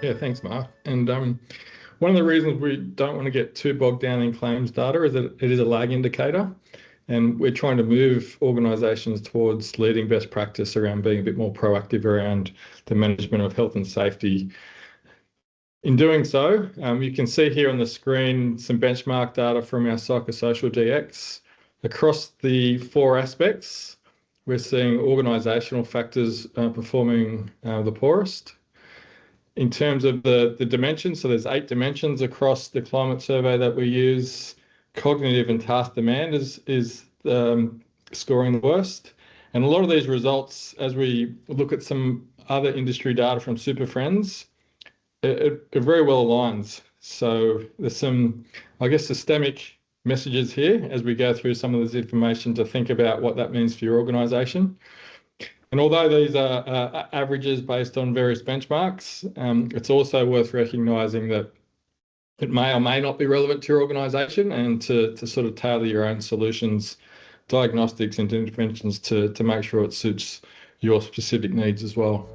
Yeah, thanks, Mark. And one of the reasons we don't want to get too bogged down in claims data is that it is a lag indicator. And we're trying to move organisations towards leading best practice around being a bit more proactive around the management of health and safety. In doing so, you can see here on the screen some benchmark data from our Psychosocial Dx. Across the 4 aspects, we're seeing organisational factors performing the poorest. In terms of the dimensions, so there's 8 dimensions across the climate survey that we use. Cognitive and task demand is scoring the worst. And a lot of these results, as we look at some other industry data from Super Friends, it very well aligns. So there's some, I guess, systemic messages here as we go through some of this information to think about what that means for your organisation. And although these are averages based on various benchmarks, it's also worth recognising that it may or may not be relevant to your organisation, and to sort of tailor your own solutions, diagnostics and interventions to make sure it suits your specific needs as well.